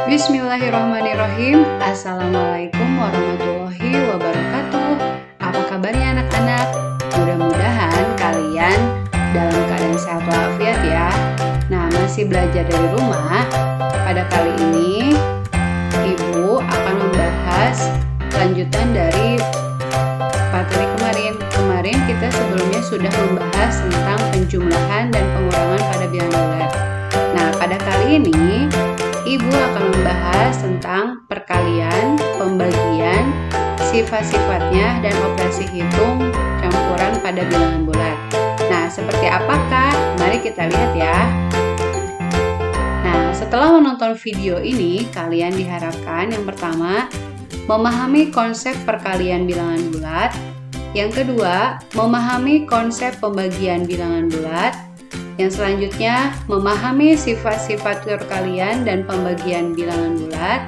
Bismillahirrahmanirrahim. Assalamualaikum warahmatullahi wabarakatuh. Apa kabarnya anak-anak? Mudah-mudahan kalian dalam keadaan sehat walafiat ya. Nah, masih belajar dari rumah. Pada kali ini Ibu akan membahas lanjutan dari materi kemarin. Kemarin kita sebelumnya sudah membahas tentang penjumlahan dan pengurangan pada bilangan bulat. Nah, pada kali ini Ibu akan membahas tentang perkalian, pembagian, sifat-sifatnya, dan operasi hitung campuran pada bilangan bulat. Nah, seperti apakah? Mari kita lihat ya. Nah, setelah menonton video ini, kalian diharapkan yang pertama, memahami konsep perkalian bilangan bulat. Yang kedua, memahami konsep pembagian bilangan bulat. Yang selanjutnya, memahami sifat-sifat perkalian dan pembagian bilangan bulat.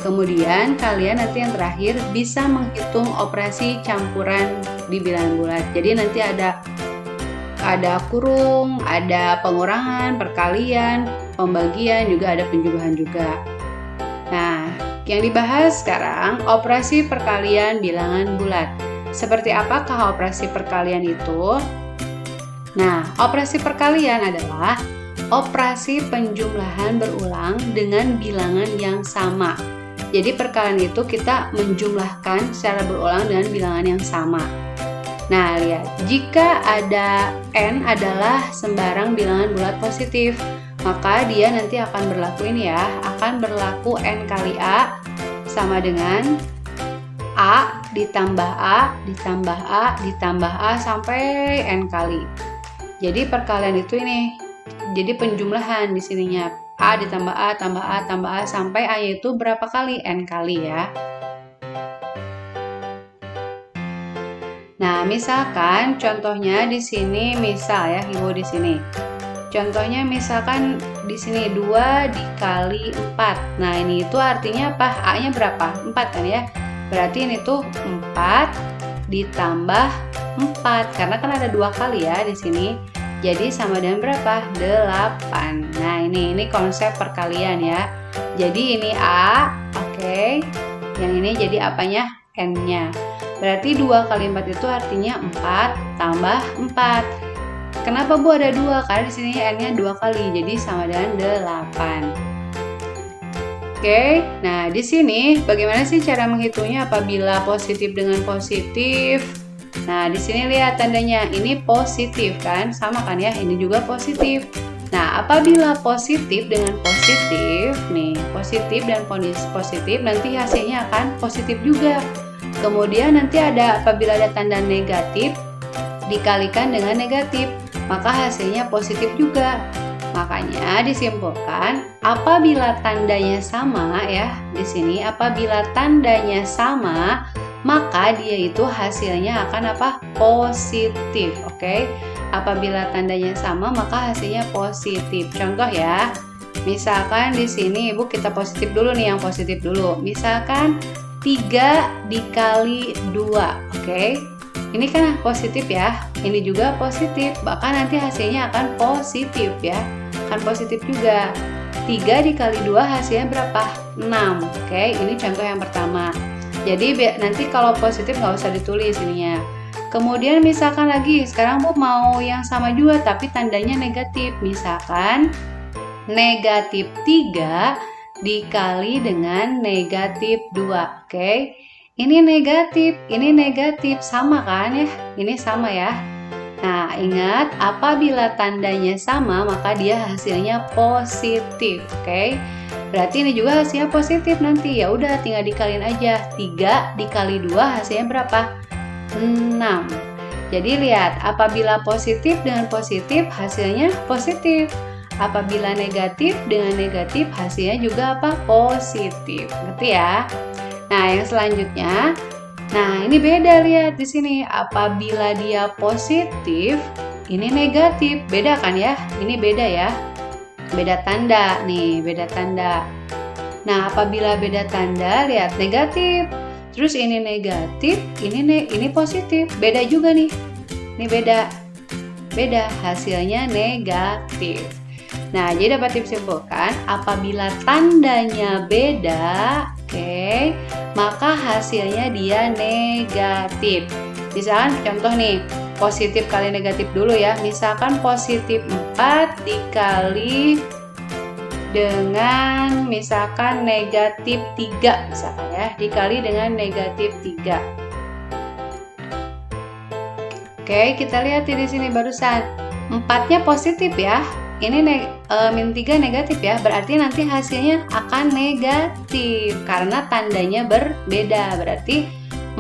Kemudian, kalian nanti yang terakhir bisa menghitung operasi campuran di bilangan bulat. Jadi nanti ada kurung, ada pengurangan, perkalian, pembagian, juga ada penjumlahan juga. Nah, yang dibahas sekarang operasi perkalian bilangan bulat. Seperti apakah operasi perkalian itu? Nah, operasi perkalian adalah operasi penjumlahan berulang dengan bilangan yang sama. Jadi perkalian itu kita menjumlahkan secara berulang dengan bilangan yang sama. Nah, lihat, jika ada N adalah sembarang bilangan bulat positif, maka dia nanti akan berlaku ini ya, akan berlaku N kali A sama dengan A ditambah A ditambah A ditambah A sampai N kali. Jadi perkalian itu ini, jadi penjumlahan di sininya A ditambah A tambah A tambah A sampai A-nya itu berapa kali? N kali ya. Nah, misalkan contohnya di sini, misal ya, Ibu di sini. Contohnya misalkan di sini 2 dikali 4. Nah, ini itu artinya apa? A-nya berapa? 4 kan ya? Berarti ini tuh 4 ditambah 4 karena kan ada 2 kali ya di sini. Jadi sama dengan berapa? 8. Nah, ini konsep perkalian ya. Jadi ini A, oke. Yang ini jadi apanya? N-nya. Berarti 2 kali 4 itu artinya 4 tambah 4. Kenapa Bu ada 2? Karena di sini N-nya 2 kali. Jadi sama dengan 8. Oke, nah di sini bagaimana sih cara menghitungnya apabila positif dengan positif? Nah, di sini lihat tandanya, ini positif kan, sama kan ya, ini juga positif. Nah, apabila positif dengan positif, nih, positif dan positif, nanti hasilnya akan positif juga. Kemudian nanti apabila ada tanda negatif, dikalikan dengan negatif, maka hasilnya positif juga. Makanya disimpulkan apabila tandanya sama ya, di sini apabila tandanya sama, maka dia itu hasilnya akan apa? Positif. Oke. Apabila tandanya sama, maka hasilnya positif. Contoh ya. Misalkan di sini Ibu kita positif dulu nih, yang positif dulu. Misalkan 3 dikali 2. Oke. Ini kan positif ya. Ini juga positif. Bahkan nanti hasilnya akan positif ya. Kan positif juga. 3 dikali 2 hasilnya berapa? 6. Oke, ini contoh yang pertama. Jadi nanti kalau positif nggak usah ditulis ininya. Kemudian misalkan lagi, sekarang Bu mau yang sama juga tapi tandanya negatif. Misalkan negatif 3 dikali dengan negatif 2. Oke. Ini negatif, sama kan ya? Ini sama ya. Nah, ingat apabila tandanya sama maka dia hasilnya positif, oke? Berarti ini juga hasilnya positif nanti. Ya udah tinggal dikaliin aja. 3 dikali 2 hasilnya berapa? 6. Jadi lihat, apabila positif dengan positif hasilnya positif. Apabila negatif dengan negatif hasilnya juga apa? Positif. Ngerti ya? Nah, yang selanjutnya, nah ini beda, lihat di sini. Apabila dia positif, ini negatif. Beda kan ya? Ini beda ya. Beda tanda nih, beda tanda. Nah, apabila beda tanda, lihat negatif. Terus ini negatif, ini positif. Beda juga nih. Ini beda. Hasilnya negatif. Nah, jadi dapat disimpulkan apabila tandanya beda, oke, maka hasilnya dia negatif. Misalkan contoh nih, positif kali negatif dulu ya. Misalkan positif 4 dikali dengan misalkan negatif 3 misalkan ya, dikali dengan negatif 3. Oke, kita lihat di sini barusan 4-nya positif ya. Ini min 3 negatif ya, berarti nanti hasilnya akan negatif karena tandanya berbeda. Berarti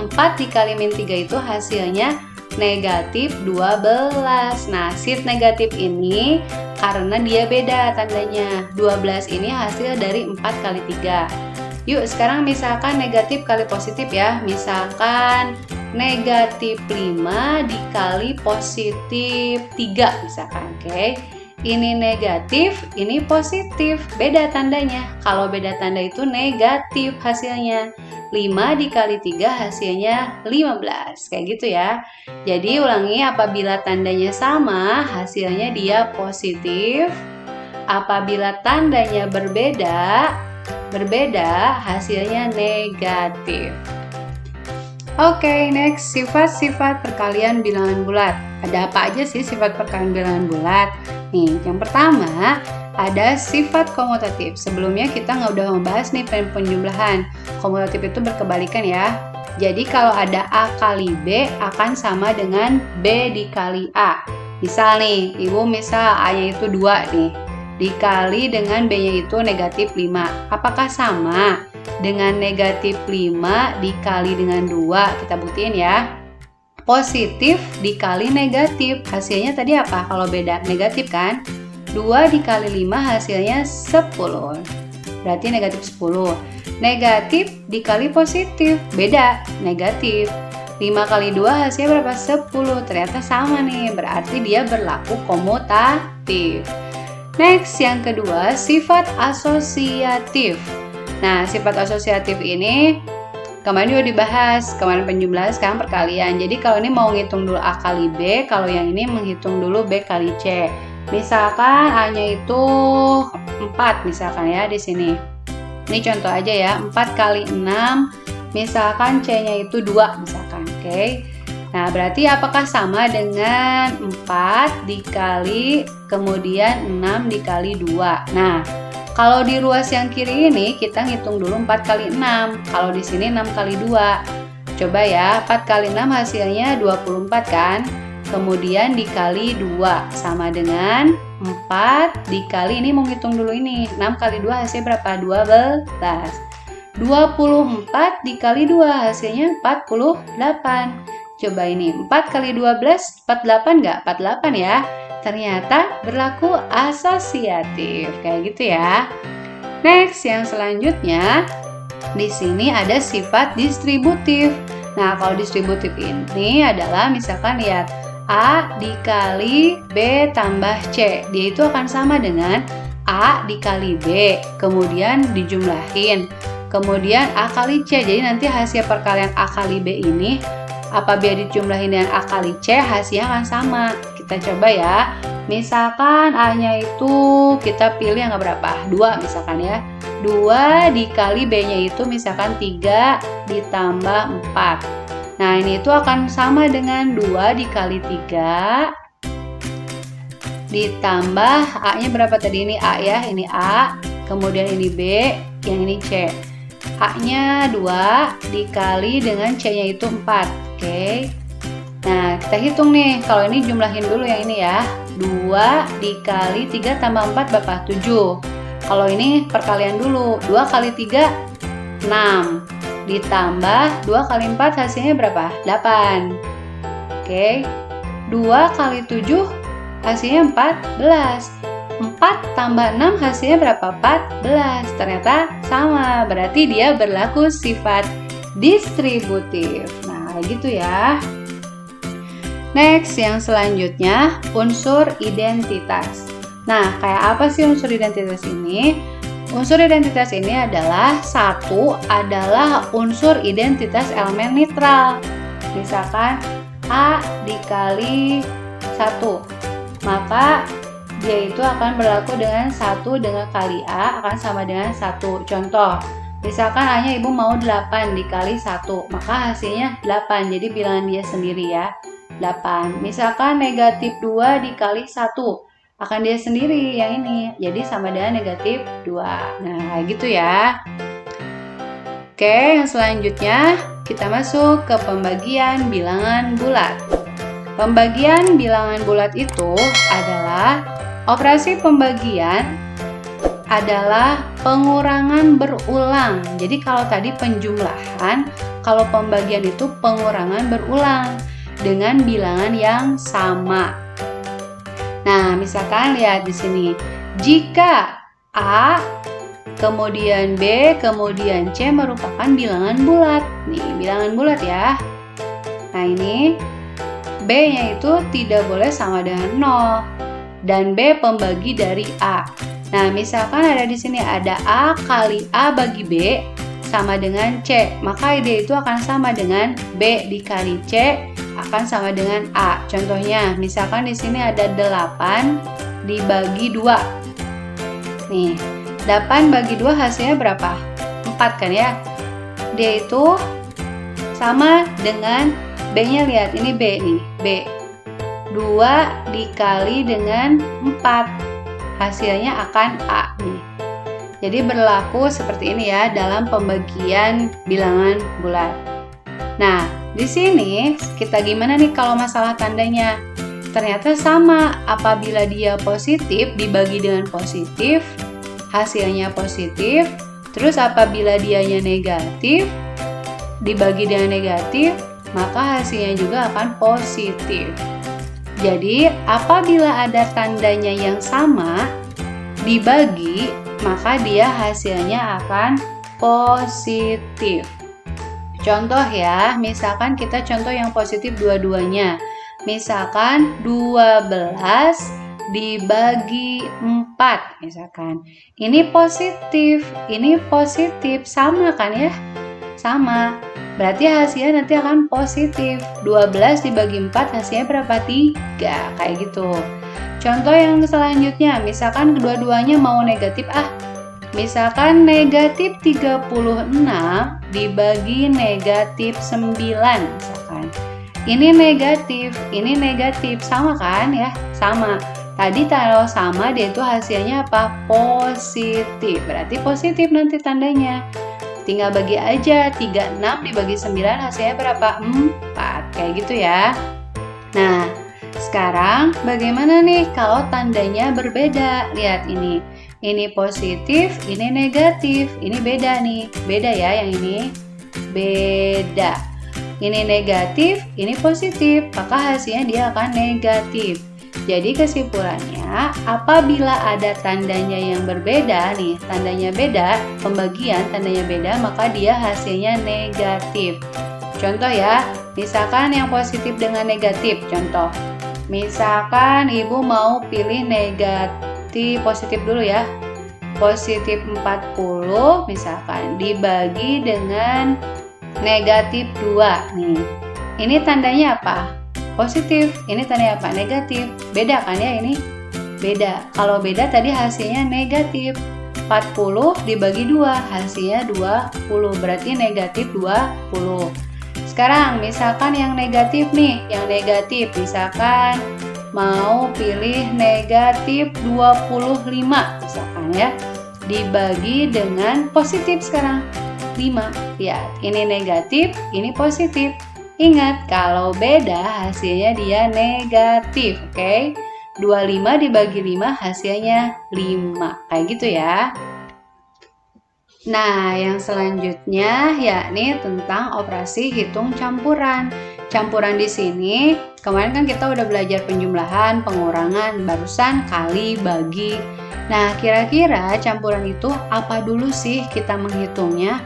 4 dikali min 3 itu hasilnya negatif 12. Nah, sheet negatif ini karena dia beda tandanya. 12 ini hasil dari 4 kali 3. Yuk, sekarang misalkan negatif kali positif ya. Misalkan negatif 5 dikali positif 3 misalkan, oke. Ini negatif, ini positif, beda tandanya. Kalau beda tanda itu negatif hasilnya. 5 dikali 3 hasilnya 15, kayak gitu ya. Jadi ulangi, apabila tandanya sama hasilnya dia positif. Apabila tandanya berbeda hasilnya negatif. Oke, next, sifat-sifat perkalian bilangan bulat. Ada apa aja sih sifat perkalian bilangan bulat? Nih, yang pertama ada sifat komutatif. Sebelumnya kita udah membahas nih penjumlahan. Komutatif itu berkebalikan ya. Jadi kalau ada A kali B akan sama dengan B dikali A. Misal nih, Ibu misal A-nya itu 2 nih. Dikali dengan B-nya itu negatif 5. Apakah sama dengan negatif 5 dikali dengan 2? Kita buktiin ya. Positif dikali negatif. Hasilnya tadi apa? Kalau beda negatif kan? 2 dikali 5 hasilnya 10. Berarti negatif 10. Negatif dikali positif. Beda, negatif. 5 kali 2 hasilnya berapa? 10. Ternyata sama nih. Berarti dia berlaku komutatif. Next, yang kedua, sifat asosiatif. Nah, sifat asosiatif ini kemarin juga dibahas, kemarin penjumlahan, sekarang perkalian. Jadi kalau ini mau ngitung dulu A kali B, kalau yang ini menghitung dulu B kali C. Misalkan A-nya itu 4 misalkan ya di sini. Ini contoh aja ya, 4 kali 6, misalkan C-nya itu 2 misalkan, oke. Nah, berarti apakah sama dengan 4 dikali kemudian 6 dikali 2? Nah, kalau di ruas yang kiri ini kita ngitung dulu 4 kali 6. Kalau di sini 6 kali 2. Coba ya, 4 kali 6 hasilnya 24 kan? Kemudian dikali 2 sama dengan 4 dikali, ini mau ngitung dulu ini. 6 kali 2 hasilnya berapa? 12. 24 dikali 2 hasilnya 48. Coba ini 4 kali 12 48 nggak? 48 ya. Ternyata berlaku asosiatif kayak gitu ya. Next, yang selanjutnya di sini ada sifat distributif. Nah, kalau distributif ini adalah misalkan lihat A dikali B tambah C. Dia itu akan sama dengan A dikali B, kemudian dijumlahin. Kemudian A kali C. Jadi nanti hasil perkalian A kali B ini apabila dijumlahin dengan A kali C hasilnya akan sama. Kita coba ya. Misalkan A-nya itu kita pilih yang berapa? 2 misalkan ya. 2 dikali B-nya itu misalkan 3 ditambah 4. Nah, ini itu akan sama dengan 2 dikali 3 ditambah A-nya berapa tadi? Ini A ya, ini A. Kemudian ini B, yang ini C. A-nya 2 dikali dengan C-nya itu 4. Oke. Nah, kita hitung nih. Kalau ini jumlahin dulu yang ini ya. 2 dikali 3 tambah 4 berapa? 7. Kalau ini perkalian dulu. 2 kali 3 6. Ditambah 2 kali 4 hasilnya berapa? 8. Oke. 2 kali 7 hasilnya 14. 4 tambah 6 hasilnya berapa? 14. Ternyata sama. Berarti dia berlaku sifat distributif. Nah, gitu ya. Next, yang selanjutnya unsur identitas. Nah, kayak apa sih unsur identitas ini? Unsur identitas ini adalah satu adalah unsur identitas elemen netral. Misalkan A dikali 1, maka dia itu akan berlaku dengan 1 dengan kali A akan sama dengan 1. Contoh, misalkan A-nya ibu mau 8 dikali 1, maka hasilnya 8. Jadi bilangan dia sendiri ya, 8. Misalkan negatif 2 dikali 1, akan dia sendiri yang ini, jadi sama dengan negatif 2. Nah, gitu ya. Oke, yang selanjutnya kita masuk ke pembagian bilangan bulat. Pembagian bilangan bulat itu adalah operasi pembagian adalah pengurangan berulang. Jadi kalau tadi penjumlahan, kalau pembagian itu pengurangan berulang dengan bilangan yang sama. Nah, misalkan lihat di sini. Jika A, kemudian B, kemudian C merupakan bilangan bulat. Nih, bilangan bulat ya. Nah, ini B-nya itu tidak boleh sama dengan 0 dan B pembagi dari A. Nah, misalkan ada di sini ada A kali A bagi B sama dengan C, maka D itu akan sama dengan B dikali C akan sama dengan A. Contohnya, misalkan di sini ada 8 dibagi 2. Nih, 8 bagi 2 hasilnya berapa? 4 kan ya? D itu sama dengan B-nya, lihat ini B nih, B. 2 dikali dengan 4, hasilnya akan A nih. Jadi berlaku seperti ini ya dalam pembagian bilangan bulat. Nah, di sini kita gimana nih kalau masalah tandanya? Ternyata sama, apabila dia positif dibagi dengan positif, hasilnya positif. Terus apabila dianya negatif dibagi dengan negatif, maka hasilnya juga akan positif. Jadi, apabila ada tandanya yang sama dibagi, maka dia hasilnya akan positif. Contoh ya, misalkan kita contoh yang positif dua-duanya. Misalkan 12 dibagi 4 misalkan. Ini positif, sama kan ya? Sama. Berarti hasilnya nanti akan positif. 12 dibagi 4 hasilnya berapa? 3. Kayak gitu. Contoh yang selanjutnya, misalkan kedua-duanya mau negatif Misalkan negatif 36 dibagi negatif 9 misalkan. Ini negatif, sama kan ya? Sama. Tadi kalau sama dia itu hasilnya apa? Positif. Berarti positif nanti tandanya. Tinggal bagi aja, 36 dibagi 9 hasilnya berapa? 4, kayak gitu ya. Nah, sekarang bagaimana nih kalau tandanya berbeda? Lihat ini positif, ini negatif, ini beda nih. Beda ya yang ini, beda. Ini negatif, ini positif, maka hasilnya dia akan negatif. Jadi kesimpulannya, apabila ada tandanya yang berbeda nih, tandanya beda, pembagian tandanya beda, maka dia hasilnya negatif. Contoh ya, misalkan yang positif dengan negatif, contoh. Misalkan ibu mau pilih negatif, positif dulu ya. Positif 40 misalkan dibagi dengan negatif 2 nih. Ini tandanya apa? Positif. Ini tandanya apa? Negatif. Beda kan ya ini? Beda. Kalau beda tadi hasilnya negatif. 40 dibagi 2 hasilnya 20. Berarti negatif 20. Sekarang misalkan yang negatif nih. Yang negatif misalkan mau pilih negatif 25 misalkan ya. Dibagi dengan positif sekarang 5. Ya, ini negatif, ini positif. Ingat, kalau beda hasilnya dia negatif, oke? 25 dibagi 5 hasilnya 5, kayak gitu ya. Nah, yang selanjutnya yakni tentang operasi hitung campuran. Campuran di sini, kemarin kan kita udah belajar penjumlahan, pengurangan, barusan kali, bagi. Nah, kira-kira campuran itu apa dulu sih kita menghitungnya?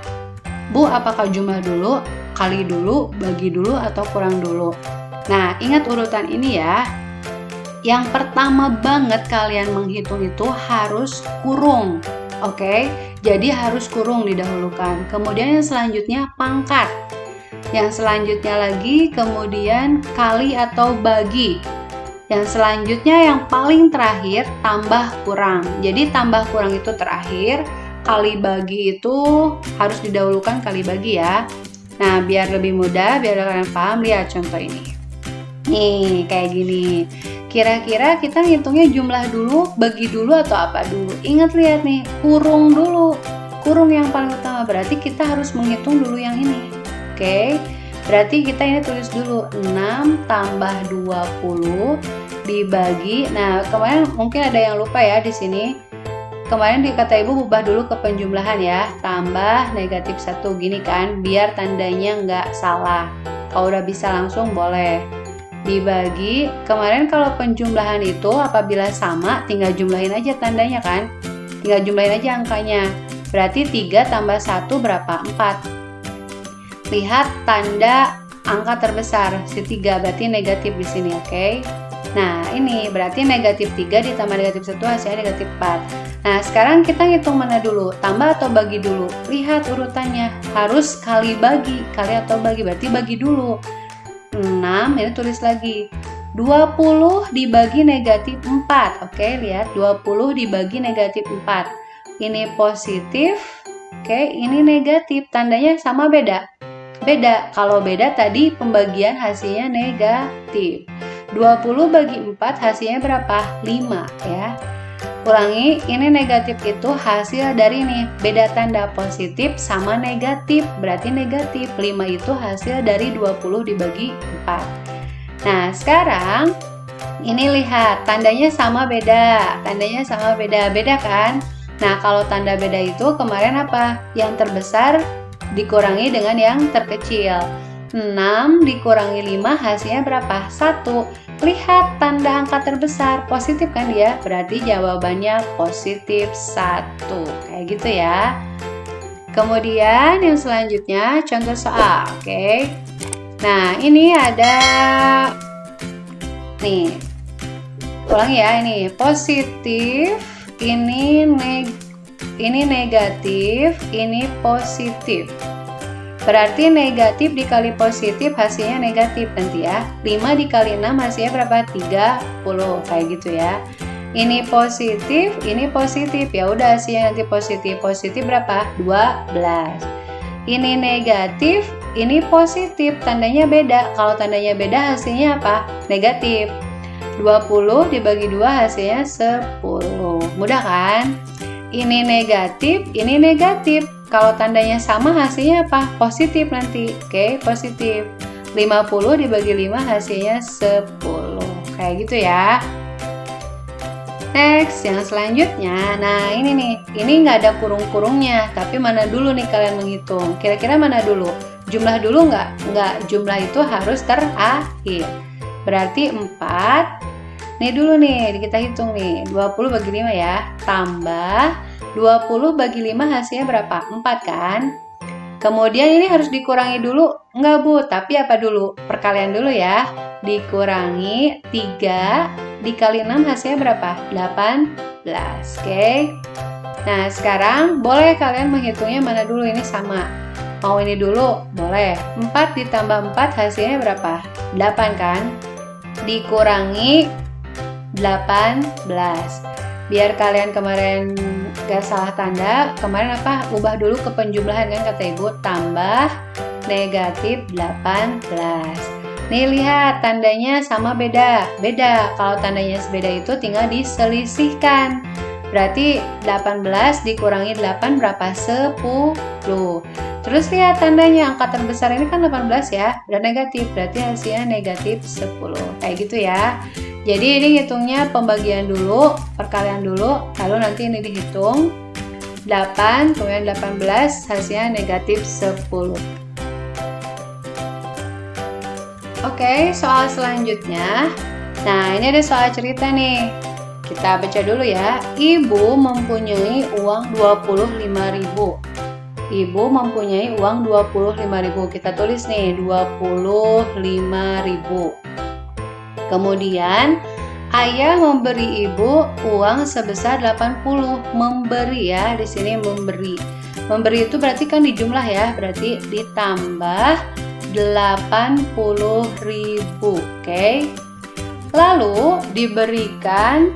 Bu, apakah jumlah dulu, kali dulu, bagi dulu, atau kurang dulu? Nah, ingat urutan ini ya. Yang pertama banget kalian menghitung itu harus kurung. Oke? Jadi harus kurung didahulukan. Kemudian yang selanjutnya pangkat. Yang selanjutnya lagi kemudian kali atau bagi. Yang selanjutnya yang paling terakhir, tambah kurang. Jadi tambah kurang itu terakhir, kali bagi itu harus didahulukan kali bagi ya. Nah, biar lebih mudah, biar kalian paham, lihat contoh ini. Nih, kayak gini. Kira-kira kita ngitungnya jumlah dulu, bagi dulu atau apa dulu? Ingat, lihat nih, kurung dulu. Kurung yang paling utama, berarti kita harus menghitung dulu yang ini. Oke. Berarti kita ini tulis dulu 6 tambah 20 dibagi. Nah, kemarin mungkin ada yang lupa ya di sini. Kemarin di kata ibu ubah dulu ke penjumlahan ya. Tambah negatif 1 gini kan, biar tandanya nggak salah. Kalau udah bisa langsung boleh. Dibagi, kemarin kalau penjumlahan itu apabila sama tinggal jumlahin aja tandanya kan. Tinggal jumlahin aja angkanya. Berarti 3 tambah 1 berapa? 4. Lihat tanda angka terbesar, si 3 berarti negatif di sini, oke? Nah, ini berarti negatif 3 ditambah negatif 1 hasilnya negatif 4. Nah, sekarang kita ngitung mana dulu? Tambah atau bagi dulu? Lihat urutannya, harus kali bagi. Kali atau bagi, berarti bagi dulu. 6, ini tulis lagi. 20 dibagi negatif 4, oke? Lihat, 20 dibagi negatif 4. Ini positif, oke? Ini negatif, tandanya sama beda? Beda, kalau beda tadi pembagian hasilnya negatif. 20 bagi 4 hasilnya berapa? 5 ya. Ulangi, ini negatif itu hasil dari ini. Beda tanda positif sama negatif, berarti negatif. 5 itu hasil dari 20 dibagi 4. Nah, sekarang ini lihat, tandanya sama beda. Tandanya sama beda, beda kan? Nah, kalau tanda beda itu kemarin apa? Yang terbesar dikurangi dengan yang terkecil. 6 dikurangi 5 hasilnya berapa? 1. Lihat tanda angka terbesar, positif kan dia? Berarti jawabannya positif 1. Kayak gitu ya. Kemudian yang selanjutnya contoh soal, oke? Nah, ini ada nih. Ulangi ya, ini positif, ini negatif, ini positif. Berarti negatif dikali positif hasilnya negatif nanti ya. 5 dikali 6 hasilnya berapa? 30, kayak gitu ya. Ini positif, ini positif. Ya udah hasilnya nanti positif. Positif berapa? 12. Ini negatif, ini positif. Tandanya beda. Kalau tandanya beda hasilnya apa? Negatif. 20 dibagi 2 hasilnya 10. Mudah kan? Ini negatif, ini negatif. Kalau tandanya sama hasilnya apa? Positif nanti. Oke, positif. 50 dibagi 5 hasilnya 10. Kayak gitu ya. Next, yang selanjutnya. Nah, ini nih. Ini nggak ada kurung-kurungnya. Tapi mana dulu nih kalian menghitung? Kira-kira mana dulu? Jumlah dulu nggak? Nggak, jumlah itu harus terakhir. Berarti 4. Nih dulu nih, kita hitung nih. 20 bagi 5 ya. Tambah 20 bagi 5 hasilnya berapa? 4 kan? Kemudian ini harus dikurangi dulu. Enggak Bu, tapi apa dulu? Perkalian dulu ya. Dikurangi 3 dikali 6 hasilnya berapa? 18. Oke. Nah, sekarang boleh kalian menghitungnya mana dulu, ini sama. Mau ini dulu? Boleh. 4 ditambah 4 hasilnya berapa? 8 kan? Dikurangi 18. Biar kalian kemarin gak salah tanda, kemarin apa? Ubah dulu ke penjumlahan kan kata ibu, tambah negatif 18. Nih lihat tandanya sama beda. Beda, kalau tandanya beda itu tinggal diselisihkan. Berarti 18 dikurangi 8 berapa? 10. Terus lihat tandanya, angka terbesar ini kan 18 ya, dan negatif, berarti hasilnya negatif 10. Kayak gitu ya. Jadi ini hitungnya pembagian dulu, perkalian dulu, lalu nanti ini dihitung 8, kemudian 18, hasilnya negatif 10. Oke, soal selanjutnya. Nah, ini ada soal cerita nih. Kita baca dulu ya. Ibu mempunyai uang 25.000. Ibu mempunyai uang 25.000. Kita tulis nih 25.000. Kemudian ayah memberi ibu uang sebesar 80. Memberi ya, di sini memberi. Memberi itu berarti kan dijumlah ya, berarti ditambah 80.000. Oke. Lalu diberikan.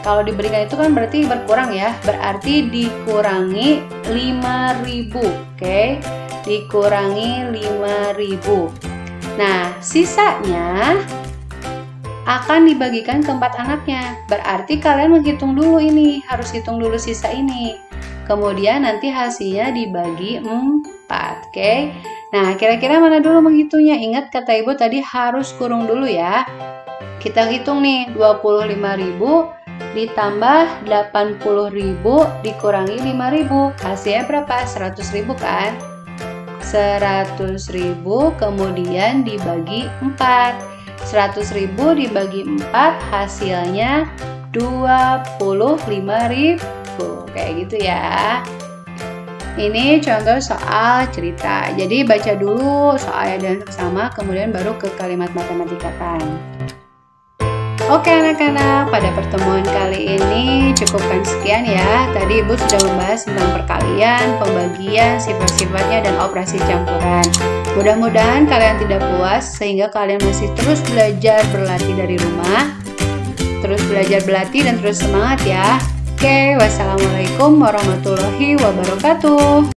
Kalau diberikan itu kan berarti berkurang ya. Berarti dikurangi 5.000. Oke. Dikurangi 5.000. Nah, sisanya akan dibagikan ke 4 anaknya. Berarti kalian menghitung dulu ini, harus hitung dulu sisa ini. Kemudian nanti hasilnya dibagi 4. Oke. Nah, kira-kira mana dulu menghitungnya? Ingat kata Ibu tadi harus kurung dulu ya. Kita hitung nih, 25.000 ditambah 80.000 dikurangi 5.000. Hasilnya berapa? 100.000 kan? 100.000 kemudian dibagi 4. 100.000 dibagi 4 hasilnya 25.000. Kayak gitu ya. Ini contoh soal cerita. Jadi baca dulu soalnya dan seksama, kemudian baru ke kalimat matematika kan. Oke anak-anak, pada pertemuan kali ini cukupkan sekian ya. Tadi Ibu sudah membahas tentang perkalian, pembagian, sifat-sifatnya, dan operasi campuran. Mudah-mudahan kalian tidak puas sehingga kalian masih terus belajar berlatih dari rumah. Terus belajar berlatih dan terus semangat ya. Oke, wassalamualaikum warahmatullahi wabarakatuh.